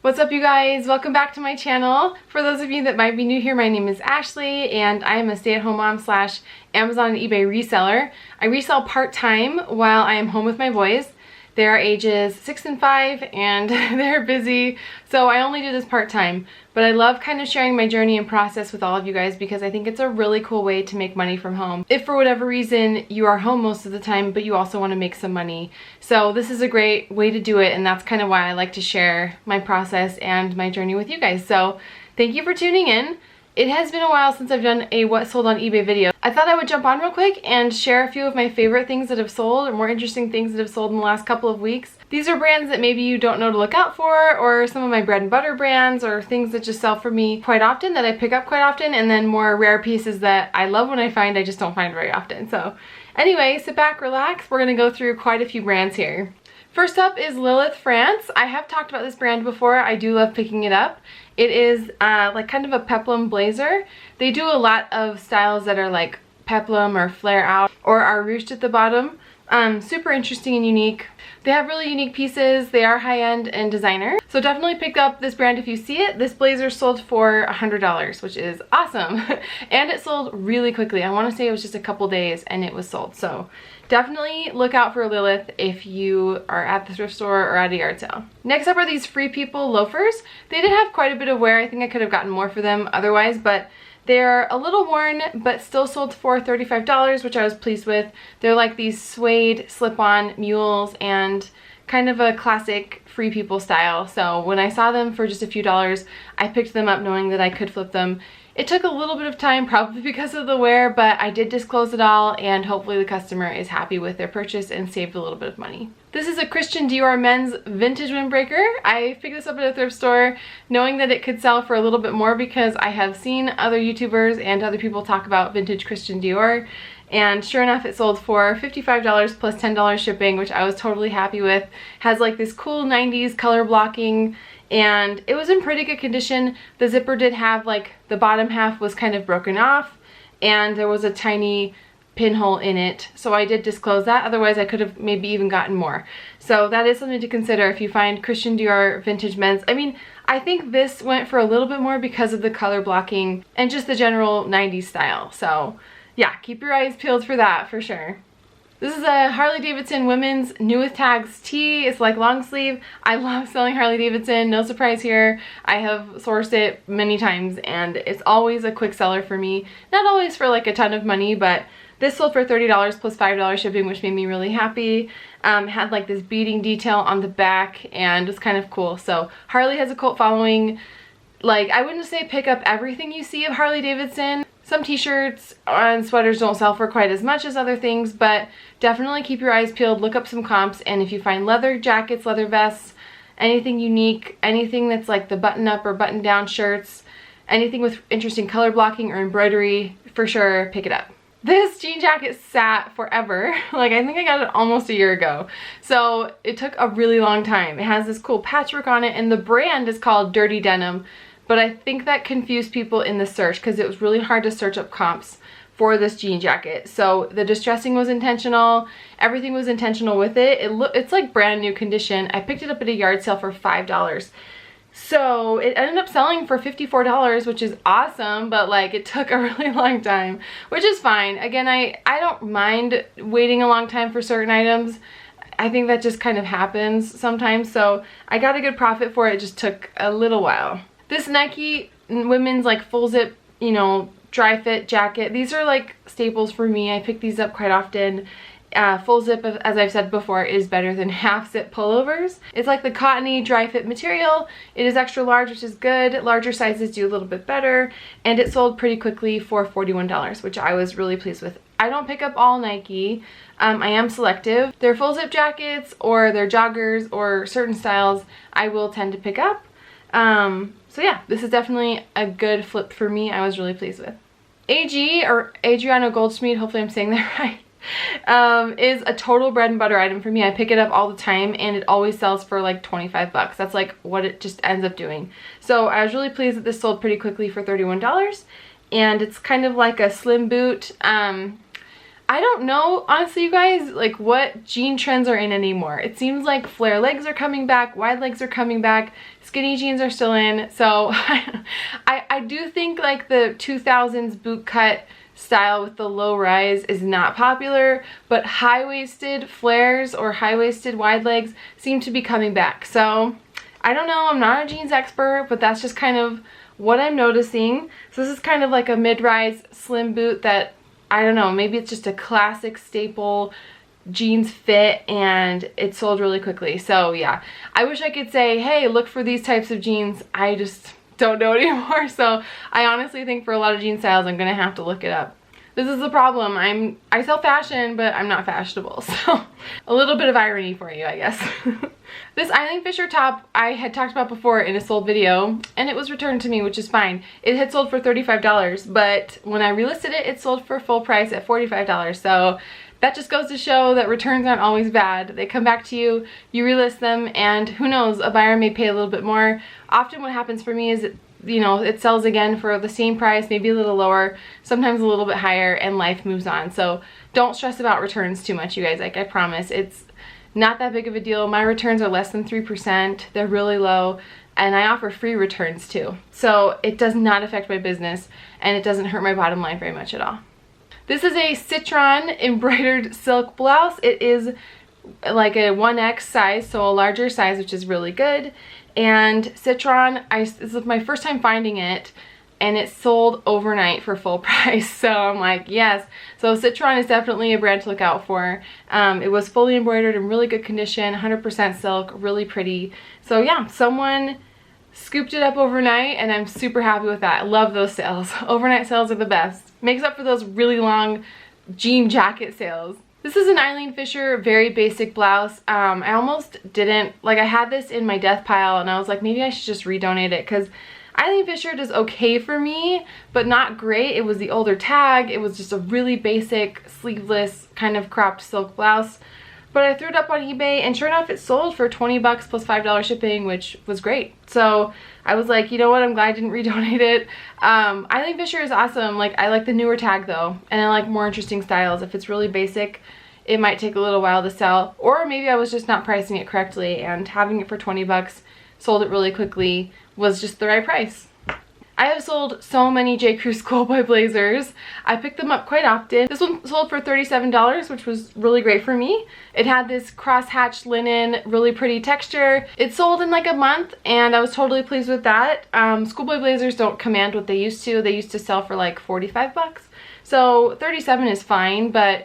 What's up, you guys? Welcome back to my channel. For those of you that might be new here, my name is Ashley and I am a stay-at-home mom slash Amazon and eBay reseller. I resell part-time while I am home with my boys. They are ages 6 and 5 and they're busy, so I only do this part-time. But I love kind of sharing my journey and process with all of you guys because I think it's a really cool way to make money from home. If for whatever reason you are home most of the time but you also want to make some money. So this is a great way to do it, and that's kind of why I like to share my process and my journey with you guys. So thank you for tuning in. It has been a while since I've done a what sold on eBay video. I thought I would jump on real quick and share a few of my favorite things that have sold, or more interesting things that have sold in the last couple of weeks. These are brands that maybe you don't know to look out for, or some of my bread and butter brands, or things that just sell for me quite often, that I pick up quite often, and then more rare pieces that I love when I find, I just don't find very often. So anyway, sit back, relax. We're gonna go through quite a few brands here. First up is Lilith France. I have talked about this brand before. I do love picking it up. It is like kind of a peplum blazer. They do a lot of styles that are like peplum or flare out or are ruched at the bottom. Super interesting and unique. They have really unique pieces. They are high-end and designer. So definitely pick up this brand if you see it. This blazer sold for $100, which is awesome. And it sold really quickly. I want to say it was just a couple days and it was sold. So definitely look out for Lilith if you are at the thrift store or at a yard sale. Next up are these Free People loafers. They did have quite a bit of wear. I think I could have gotten more for them otherwise, but they're a little worn, but still sold for $35, which I was pleased with. They're like these suede slip-on mules and kind of a classic Free People style. So when I saw them for just a few dollars, I picked them up knowing that I could flip them. It took a little bit of time, probably because of the wear, but I did disclose it all, and hopefully the customer is happy with their purchase and saved a little bit of money. This is a Christian Dior men's vintage windbreaker. I picked this up at a thrift store knowing that it could sell for a little bit more because I have seen other YouTubers and other people talk about vintage Christian Dior. And sure enough, it sold for $55 plus $10 shipping, which I was totally happy with. Has like this cool 90s color blocking, and it was in pretty good condition. The zipper did have like the bottom half was kind of broken off, and there was a tiny pinhole in it. So I did disclose that. Otherwise, I could have maybe even gotten more. So that is something to consider if you find Christian Dior vintage men's. I mean, I think this went for a little bit more because of the color blocking and just the general 90s style. So yeah, keep your eyes peeled for that for sure. This is a Harley Davidson women's new with tags tee. It's like long sleeve. I love selling Harley Davidson. No surprise here. I have sourced it many times and it's always a quick seller for me. Not always for like a ton of money, but this sold for $30 plus $5 shipping, which made me really happy. Had like this beading detail on the back and was kind of cool. So Harley has a cult following. Like, I wouldn't say pick up everything you see of Harley Davidson. Some t-shirts and sweaters don't sell for quite as much as other things, but definitely keep your eyes peeled, look up some comps, and if you find leather jackets, leather vests, anything unique, anything that's like the button-up or button-down shirts, anything with interesting color blocking or embroidery, for sure, pick it up. This jean jacket sat forever. Like, I think I got it almost a year ago. So it took a really long time. It has this cool patchwork on it, and the brand is called Dirty Denim. But I think that confused people in the search because it was really hard to search up comps for this jean jacket. So the distressing was intentional. Everything was intentional with it. It's like brand new condition. I picked it up at a yard sale for $5. So it ended up selling for $54, which is awesome, but like it took a really long time, which is fine. Again, I don't mind waiting a long time for certain items. I think that just kind of happens sometimes. So I got a good profit for it. It just took a little while. This Nike women's like full zip, you know, dry fit jacket. These are like staples for me. I pick these up quite often. Full zip, as I've said before, is better than half zip pullovers. It's like the cottony dry fit material. It is extra large, which is good. Larger sizes do a little bit better. And it sold pretty quickly for $41, which I was really pleased with. I don't pick up all Nike. I am selective. Their full zip jackets or their joggers or certain styles I will tend to pick up. So yeah, this is definitely a good flip for me. I was really pleased with. AG, or Adriano Goldschmied, hopefully I'm saying that right, is a total bread and butter item for me. I pick it up all the time and it always sells for like 25 bucks. That's like what it just ends up doing. So I was really pleased that this sold pretty quickly for $31, and it's kind of like a slim boot. I don't know, honestly, you guys, like what jean trends are in anymore. It seems like flare legs are coming back, wide legs are coming back, Skinny jeans are still in. So I do think like the 2000s boot cut style with the low rise is not popular, but high-waisted flares or high-waisted wide legs seem to be coming back. So I don't know, I'm not a jeans expert, but that's just kind of what I'm noticing. So this is kind of like a mid-rise slim boot that, I don't know, maybe it's just a classic staple jeans fit and it sold really quickly. So yeah, I wish I could say, hey, look for these types of jeans. I just don't know anymore. So I honestly think for a lot of jean styles, I'm gonna have to look it up. This is the problem. I sell fashion, but I'm not fashionable. So a little bit of irony for you, I guess. This Eiling Fischl top I had talked about before in a sold video, and it was returned to me, which is fine. It had sold for $35, but when I relisted it, it sold for full price at $45. So that just goes to show that returns aren't always bad. They come back to you, you relist them, and who knows, a buyer may pay a little bit more. Often what happens for me is, you know, it sells again for the same price, maybe a little lower, sometimes a little bit higher, and life moves on. So don't stress about returns too much, you guys. Like, I promise, it's not that big of a deal. My returns are less than 3%. They're really low, and I offer free returns too. So it does not affect my business, and it doesn't hurt my bottom line very much at all. This is a Citron embroidered silk blouse. It is like a 1X size, so a larger size, which is really good. And Citron, this is my first time finding it, and it sold overnight for full price. So I'm like, yes. So Citron is definitely a brand to look out for. It was fully embroidered in really good condition, 100% silk, really pretty. So yeah, someone scooped it up overnight, and I'm super happy with that. I love those sales. Overnight sales are the best. Makes up for those really long jean jacket sales. This is an Eiling Fischl very basic blouse. I almost didn't, like, I had this in my death pile, and I was like, maybe I should just redonate it, because Eiling Fischl does okay for me, but not great. It was the older tag. It was just a really basic, sleeveless, kind of cropped silk blouse. But I threw it up on eBay, and sure enough, it sold for 20 bucks plus $5 shipping, which was great. So I was like, you know what, I'm glad I didn't redonate it. Eiling Fischl is awesome. Like, I like the newer tag though, and I like more interesting styles. If it's really basic, it might take a little while to sell, or maybe I was just not pricing it correctly, and having it for 20 bucks, sold it really quickly, was just the right price. I have sold so many J. Crew Schoolboy blazers. I pick them up quite often. This one sold for $37, which was really great for me. It had this cross-hatched linen, really pretty texture. It sold in like a month, and I was totally pleased with that. Schoolboy blazers don't command what they used to. They used to sell for like 45 bucks. So 37 is fine, but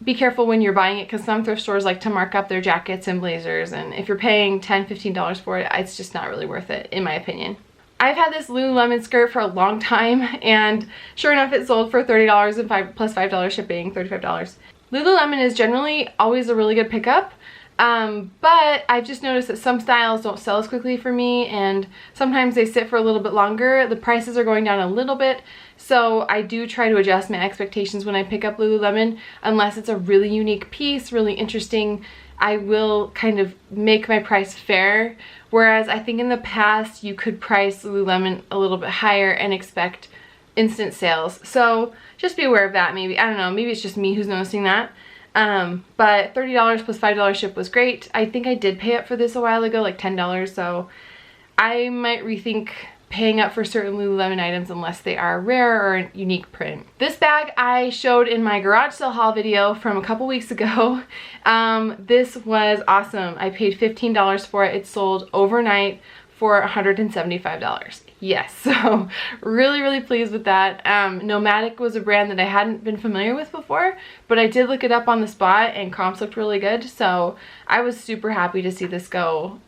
be careful when you're buying it, because some thrift stores like to mark up their jackets and blazers, and if you're paying $10, $15 for it, it's just not really worth it, in my opinion. I've had this Lululemon skirt for a long time, and sure enough, it sold for $30 and plus $5 shipping, $35. Lululemon is generally always a really good pickup, but I've just noticed that some styles don't sell as quickly for me, and sometimes they sit for a little bit longer. The prices are going down a little bit, so I do try to adjust my expectations when I pick up Lululemon. Unless it's a really unique piece, really interesting, I will kind of make my price fair. Whereas I think in the past you could price Lululemon a little bit higher and expect instant sales. So just be aware of that maybe. I don't know, maybe it's just me who's noticing that. But $30 plus $5 ship was great. I think I did pay up for this a while ago, like $10, so I might rethink paying up for certain Lululemon items unless they are rare or a unique print. This bag I showed in my garage sale haul video from a couple weeks ago. This was awesome. I paid $15 for it. It sold overnight for $175. Yes, so really pleased with that. Nomadic was a brand that I hadn't been familiar with before, but I did look it up on the spot, and comps looked really good, so I was super happy to see this go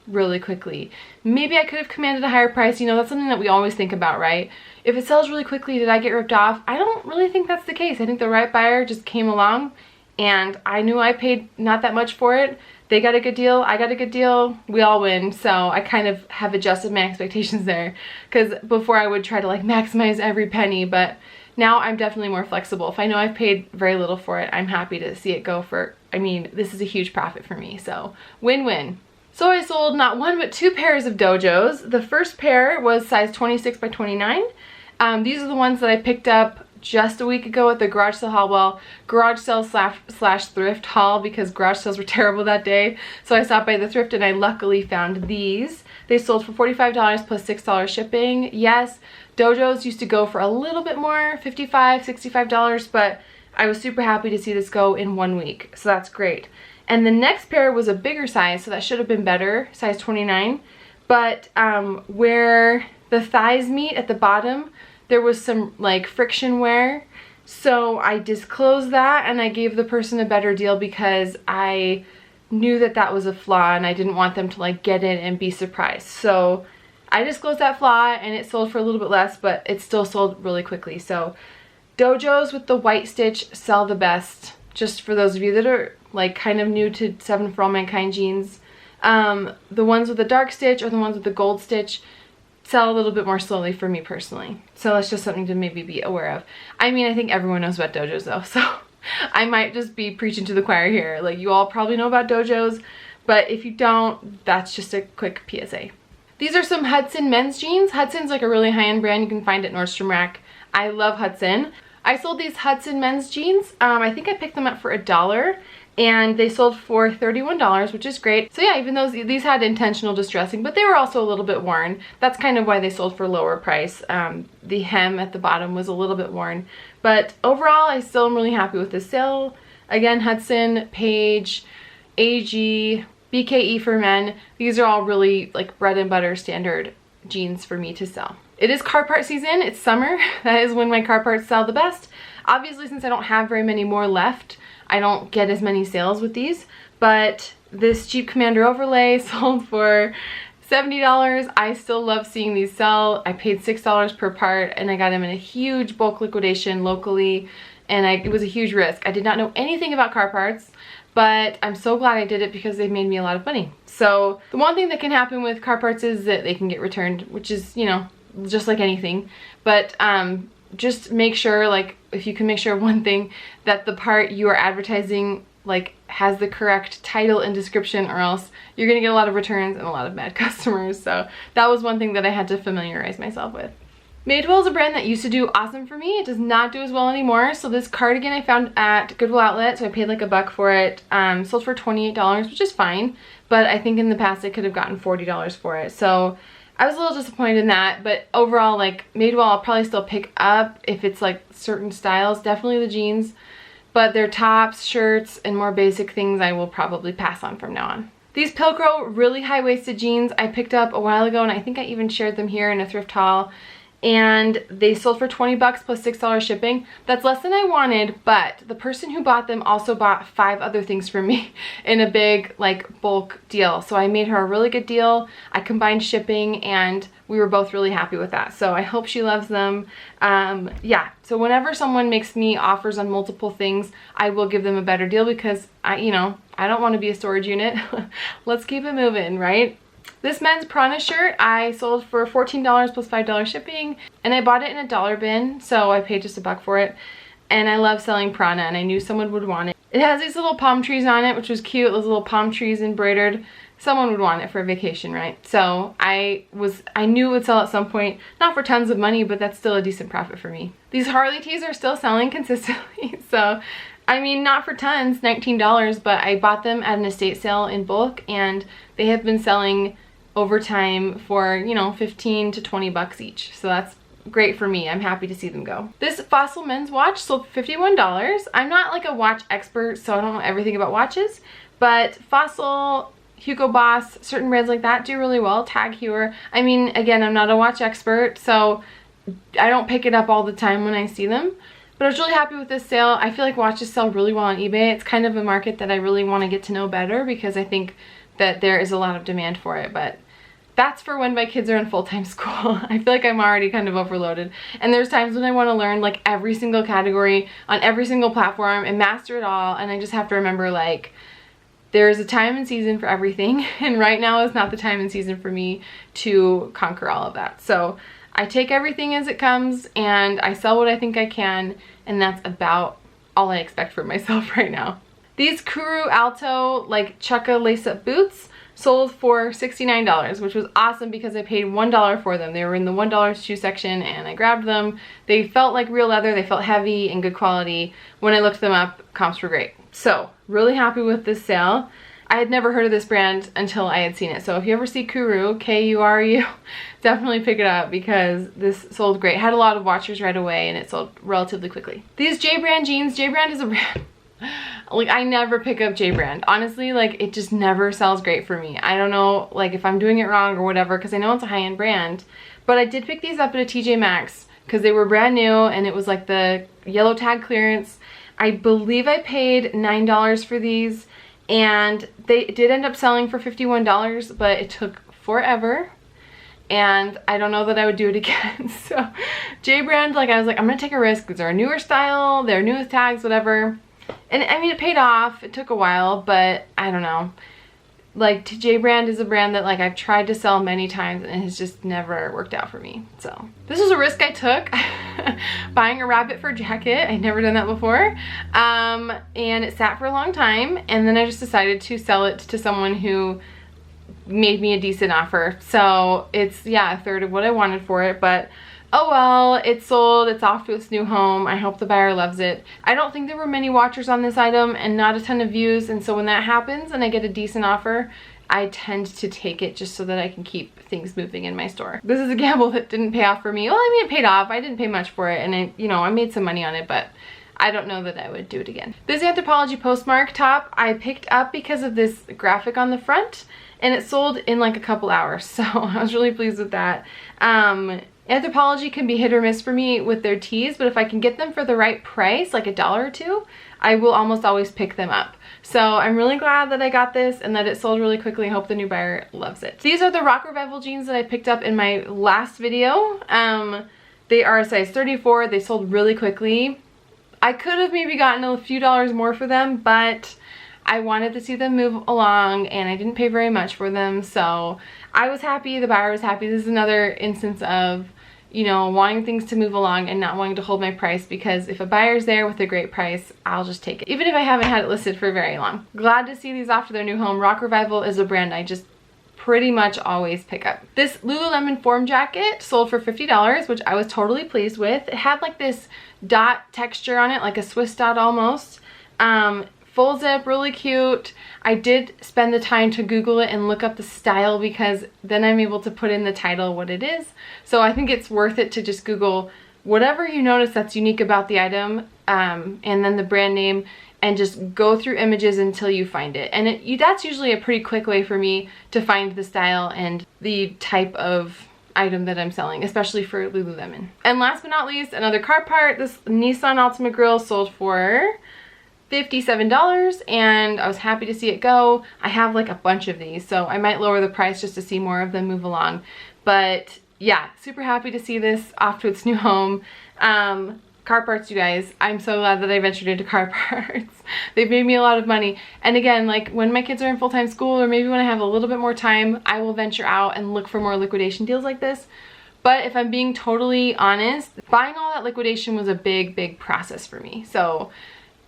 really quickly. Maybe I could have commanded a higher price. You know, that's something that we always think about, right? If it sells really quickly, did I get ripped off? I don't really think that's the case. I think the right buyer just came along, and I knew I paid not that much for it. They got a good deal, I got a good deal, we all win. So I kind of have adjusted my expectations there, because before I would try to like maximize every penny, but now I'm definitely more flexible. If I know I've paid very little for it, I'm happy to see it go for, I mean, this is a huge profit for me, so win-win. So I sold not one but two pairs of Dojos. The first pair was size 26 by 29. These are the ones that I picked up just a week ago at the garage sale haul. Well, garage sale slash thrift haul, because garage sales were terrible that day. So I stopped by the thrift and I luckily found these. They sold for $45 plus $6 shipping. Yes, Dojos used to go for a little bit more, $55, $65, but I was super happy to see this go in 1 week. So that's great. And the next pair was a bigger size, so that should have been better, size 29. But where the thighs meet at the bottom, there was some like friction wear. So I disclosed that and I gave the person a better deal because I knew that that was a flaw and I didn't want them to like get in and be surprised. So I disclosed that flaw and it sold for a little bit less, but it still sold really quickly. So Dojos with the white stitch sell the best, just for those of you that are like kind of new to 7 For All Mankind jeans. The ones with the dark stitch or the ones with the gold stitch sell a little bit more slowly for me personally. So that's just something to maybe be aware of. I mean, I think everyone knows about Dojos though, so I might just be preaching to the choir here. Like, you all probably know about Dojos, but if you don't, that's just a quick PSA. These are some Hudson men's jeans. Hudson's like a really high-end brand you can find at Nordstrom Rack. I love Hudson. I sold these Hudson men's jeans. I think I picked them up for $1 and they sold for $31, which is great. So yeah, even though these had intentional distressing, but they were also a little bit worn. That's kind of why they sold for lower price. The hem at the bottom was a little bit worn, but overall I still am really happy with this sale. Again, Hudson, Page, AG, BKE for men. These are all really like bread and butter standard jeans for me to sell. It is car part season. It's summer. That is when my car parts sell the best. Obviously, since I don't have very many more left, I don't get as many sales with these, but this Jeep Commander overlay sold for $70. I still love seeing these sell. I paid $6 per part and I got them in a huge bulk liquidation locally, and it was a huge risk. I did not know anything about car parts, but I'm so glad I did it because they made me a lot of money. So the one thing that can happen with car parts is that they can get returned, which is, you know, just like anything. But just make sure, like, if you can make sure one thing, that the part you are advertising like has the correct title and description, or else you're gonna get a lot of returns and a lot of bad customers. So that was one thing that I had to familiarize myself with. Madewell is a brand that used to do awesome for me. It does not do as well anymore. So this cardigan I found at Goodwill Outlet, so I paid like $1 for it. Sold for $28, which is fine, but I think in the past I could have gotten $40 for it. So I was a little disappointed in that, but overall, like, Madewell I'll probably still pick up if it's like certain styles, definitely the jeans, but their tops, shirts, and more basic things I will probably pass on from now on. These Pilcrow really high-waisted jeans I picked up a while ago, and I think I even shared them here in a thrift haul, and they sold for $20 plus $6 shipping. That's less than I wanted, but the person who bought them also bought 5 other things from me in a big like bulk deal. So I made her a really good deal. I combined shipping and we were both really happy with that. So I hope she loves them. Yeah, so whenever someone makes me offers on multiple things, I will give them a better deal because I don't want to be a storage unit. Let's keep it moving, right? This men's Parana shirt I sold for $14 plus $5 shipping, and I bought it in a dollar bin, so I paid just $1 for it. And I love selling Parana, and I knew someone would want it. It has these little palm trees on it, which was cute, those little palm trees embroidered. Someone would want it for a vacation, right? So I knew it would sell at some point, not for tons of money, but that's still a decent profit for me. These Harley tees are still selling consistently, so I mean, not for tons, $19, but I bought them at an estate sale in bulk, and they have been selling over time for, you know, 15 to 20 bucks each. So that's great for me. I'm happy to see them go. This Fossil men's watch sold for $51. I'm not like a watch expert, so I don't know everything about watches, but Fossil, Hugo Boss, certain brands like that do really well. Tag Heuer. I mean, again, I'm not a watch expert, so I don't pick it up all the time when I see them. But I was really happy with this sale. I feel like watches sell really well on eBay. It's kind of a market that I really want to get to know better because I think that there is a lot of demand for it, but that's for when my kids are in full-time school. I feel like I'm already kind of overloaded, and there's times when I want to learn like every single category on every single platform and master it all, and I just have to remember, like, there's a time and season for everything, and right now is not the time and season for me to conquer all of that. So I take everything as it comes and I sell what I think I can, and that's about all I expect for myself right now. These Kuru Alto like chukka lace-up boots sold for $69, which was awesome because I paid $1 for them. They were in the $1 shoe section and I grabbed them. They felt like real leather, they felt heavy and good quality. When I looked them up, comps were great. So, really happy with this sale. I had never heard of this brand until I had seen it. So if you ever see Kuru, K-U-R-U, definitely pick it up because this sold great. Had a lot of watchers right away and it sold relatively quickly. These J brand jeans, J brand is a brand, like I never pick up J brand. Honestly, like it just never sells great for me. I don't know like if I'm doing it wrong or whatever because I know it's a high-end brand. But I did pick these up at a TJ Maxx because they were brand new and it was like the yellow tag clearance. I believe I paid $9 for these. And they did end up selling for $51, but it took forever. And I don't know that I would do it again. So J brand, like I was like, I'm gonna take a risk because they're a newer style, they're new with tags, whatever. And I mean, it paid off. It took a while, but I don't know. Like J brand is a brand that like I've tried to sell many times and it has just never worked out for me. So this was a risk I took. Buying a rabbit fur jacket. I'd never done that before. And it sat for a long time and then I just decided to sell it to someone who made me a decent offer. So it's, yeah, a third of what I wanted for it, but oh well, it's sold, it's off to its new home. I hope the buyer loves it. I don't think there were many watchers on this item and not a ton of views, and so when that happens and I get a decent offer, I tend to take it just so that I can keep things moving in my store. This is a gamble that didn't pay off for me. Well, I mean, it paid off. I didn't pay much for it and I made some money on it, but I don't know that I would do it again. This Anthropologie Postmark top I picked up because of this graphic on the front and it sold in like a couple hours, so I was really pleased with that. Anthropologie can be hit or miss for me with their tees, but if I can get them for the right price, like $1 or $2, I will almost always pick them up. So I'm really glad that I got this and that it sold really quickly. I hope the new buyer loves it. These are the Rock Revival jeans that I picked up in my last video. They are a size 34. They sold really quickly. I could have maybe gotten a few dollars more for them, but I wanted to see them move along and I didn't pay very much for them, so I was happy, the buyer was happy. This is another instance of, you know, wanting things to move along and not wanting to hold my price, because if a buyer's there with a great price, I'll just take it, even if I haven't had it listed for very long. Glad to see these off to their new home. Rock Revival is a brand I just pretty much always pick up. This Lululemon form jacket sold for $50, which I was totally pleased with. It had like this dot texture on it, like a Swiss dot almost. Full zip, really cute. I did spend the time to Google it and look up the style because then I'm able to put in the title what it is. So I think it's worth it to just Google whatever you notice that's unique about the item, and then the brand name, and just go through images until you find it. And that's usually a pretty quick way for me to find the style and the type of item that I'm selling, especially for Lululemon. And last but not least, another car part. This Nissan Altima grill sold for $57 and I was happy to see it go. I have like a bunch of these, so I might lower the price just to see more of them move along. But yeah, super happy to see this off to its new home. Car parts, you guys, I'm so glad that I ventured into car parts. They've made me a lot of money. And again, like when my kids are in full-time school or maybe when I have a little bit more time, I will venture out and look for more liquidation deals like this. But if I'm being totally honest, buying all that liquidation was a big process for me. So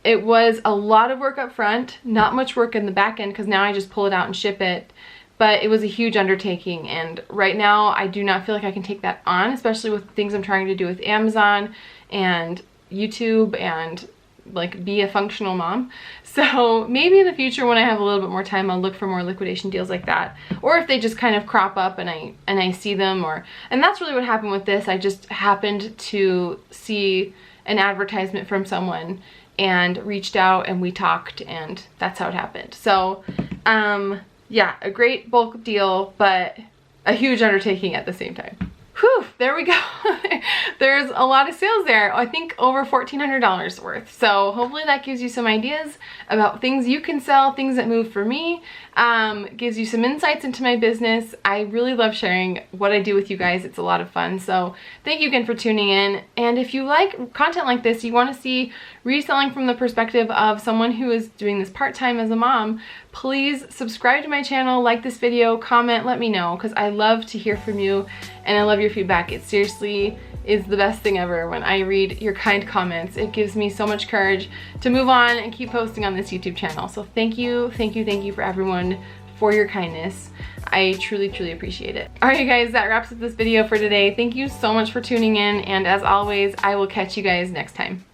it was a lot of work up front, not much work in the back end because now I just pull it out and ship it. But it was a huge undertaking, and right now I do not feel like I can take that on, especially with things I'm trying to do with Amazon and YouTube and like be a functional mom. So maybe in the future when I have a little bit more time, I'll look for more liquidation deals like that, or if they just kind of crop up and I see them, and that's really what happened with this. I just happened to see an advertisement from someone and reached out and we talked, and that's how it happened. So yeah, a great bulk deal, but a huge undertaking at the same time. Whew, there we go. There's a lot of sales there. I think over $1,400 worth. So hopefully that gives you some ideas about things you can sell, things that move for me. Gives you some insights into my business. I really love sharing what I do with you guys. It's a lot of fun. So thank you again for tuning in. And if you like content like this, you want to see reselling from the perspective of someone who is doing this part-time as a mom, please subscribe to my channel, like this video, comment, let me know, because I love to hear from you and I love your feedback. It seriously is the best thing ever when I read your kind comments. It gives me so much courage to move on and keep posting on this YouTube channel. So thank you for everyone for your kindness. I truly, truly appreciate it. All right, you guys, that wraps up this video for today. Thank you so much for tuning in, and as always, I will catch you guys next time.